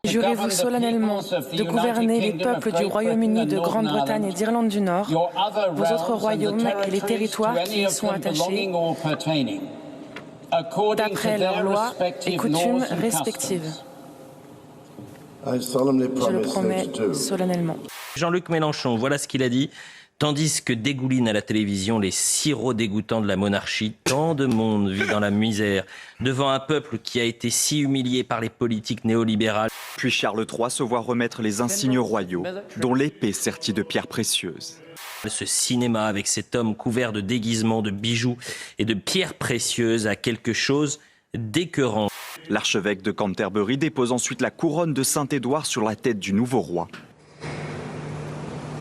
Jurez-vous solennellement de gouverner les peuples du Royaume-Uni, de Grande-Bretagne et d'Irlande du Nord, vos autres royaumes et les territoires qui y sont attachés, d'après leurs lois et coutumes respectives. Je le promets solennellement. Jean-Luc Mélenchon, voilà ce qu'il a dit. Tandis que dégoulinent à la télévision les sirops dégoûtants de la monarchie, tant de monde vit dans la misère, devant un peuple qui a été si humilié par les politiques néolibérales. Puis Charles III se voit remettre les insignes royaux, dont l'épée sertie de pierres précieuses. Ce cinéma avec cet homme couvert de déguisements, de bijoux et de pierres précieuses a quelque chose d'écœurant. L'archevêque de Canterbury dépose ensuite la couronne de Saint-Édouard sur la tête du nouveau roi.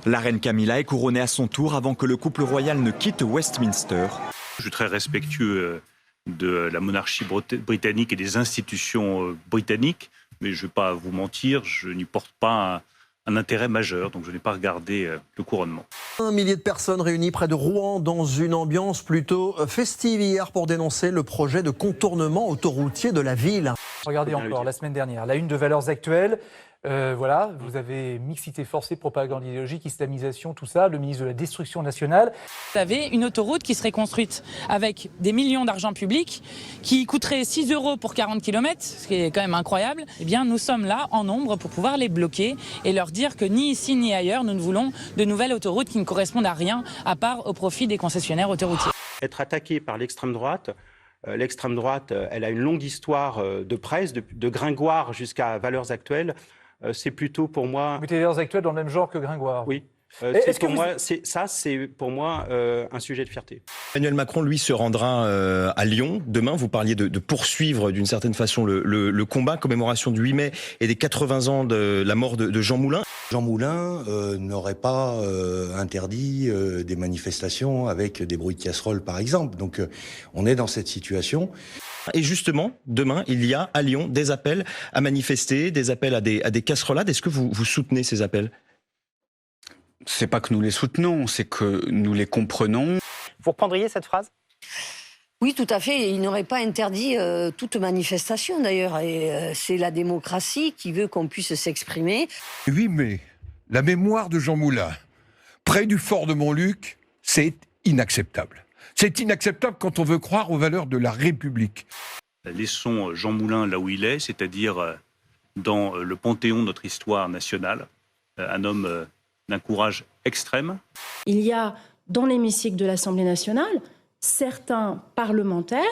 La reine Camilla est couronnée à son tour avant que le couple royal ne quitte Westminster. Je suis très respectueux de la monarchie britannique et des institutions britanniques, mais je ne vais pas vous mentir, je n'y porte pas un intérêt majeur, donc je n'ai pas regardé le couronnement. 1 millier de personnes réunies près de Rouen dans une ambiance plutôt festive hier pour dénoncer le projet de contournement autoroutier de la ville. Regardez encore, la semaine dernière, la une de Valeurs Actuelles. Voilà, vous avez mixité forcée, propagande idéologique, islamisation, tout ça, le ministre de la Destruction nationale. Vous avez une autoroute qui serait construite avec des millions d'argent public, qui coûterait 6 € pour 40 km, ce qui est quand même incroyable. Eh bien, nous sommes là en nombre pour pouvoir les bloquer et leur dire que ni ici ni ailleurs, nous ne voulons de nouvelles autoroutes qui ne correspondent à rien, à part au profit des concessionnaires autoroutiers. Être attaqué par l'extrême droite, elle a une longue histoire de presse, de Gringoire jusqu'à Valeurs Actuelles. C'est plutôt pour moi... Vous mettez les Valeurs Actuelles dans le même genre que Gringoire. Oui. C'est pour moi un sujet de fierté. Emmanuel Macron, lui, se rendra à Lyon demain. Vous parliez de poursuivre d'une certaine façon le combat, commémoration du 8 mai et des 80 ans de la mort de Jean Moulin. Jean Moulin n'aurait pas interdit des manifestations avec des bruits de casseroles, par exemple. Donc on est dans cette situation. Et justement, demain, il y a à Lyon des appels à manifester, des appels à des casserolades. Est-ce que vous soutenez ces appels ? C'est pas que nous les soutenons, c'est que nous les comprenons. Vous reprendriez cette phrase ? Oui, tout à fait. Il n'aurait pas interdit toute manifestation, d'ailleurs. Et c'est la démocratie qui veut qu'on puisse s'exprimer. 8 mai, la mémoire de Jean Moulin, près du fort de Montluc, c'est inacceptable. C'est inacceptable quand on veut croire aux valeurs de la République. Laissons Jean Moulin là où il est, c'est-à-dire dans le panthéon de notre histoire nationale. Un homme d'un courage extrême. Il y a dans l'hémicycle de l'Assemblée nationale certains parlementaires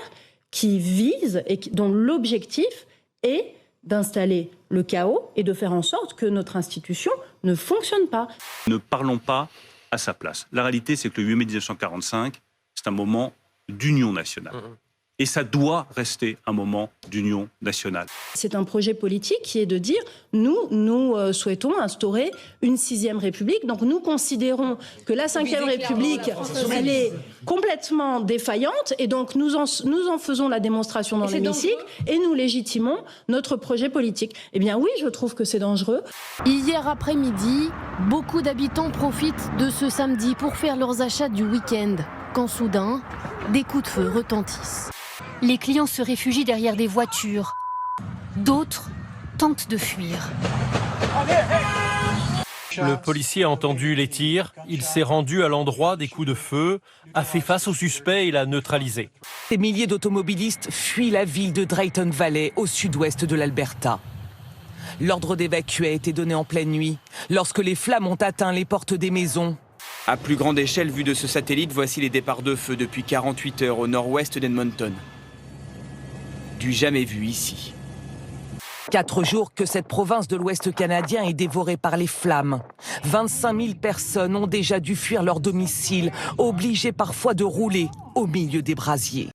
qui visent et dont l'objectif est d'installer le chaos et de faire en sorte que notre institution ne fonctionne pas. Ne parlons pas à sa place. La réalité, c'est que le 8 mai 1945, c'est un moment d'union nationale. Et ça doit rester un moment d'union nationale. C'est un projet politique qui est de dire, nous souhaitons instaurer une 6e République. Donc nous considérons que la 5e République, elle est complètement défaillante. Et donc nous en faisons la démonstration dans l'hémicycle et nous légitimons notre projet politique. Eh bien oui, je trouve que c'est dangereux. Hier après-midi, beaucoup d'habitants profitent de ce samedi pour faire leurs achats du week-end. Quand soudain, des coups de feu retentissent. Les clients se réfugient derrière des voitures. D'autres tentent de fuir. Le policier a entendu les tirs, il s'est rendu à l'endroit des coups de feu, a fait face au suspect et l'a neutralisé. Des milliers d'automobilistes fuient la ville de Drayton Valley, au sud-ouest de l'Alberta. L'ordre d'évacuer a été donné en pleine nuit, lorsque les flammes ont atteint les portes des maisons. À plus grande échelle, vu de ce satellite, voici les départs de feu depuis 48 heures au nord-ouest d'Edmonton. Du jamais vu ici. 4 jours que cette province de l'Ouest canadien est dévorée par les flammes. 25 000 personnes ont déjà dû fuir leur domicile, obligées parfois de rouler au milieu des brasiers.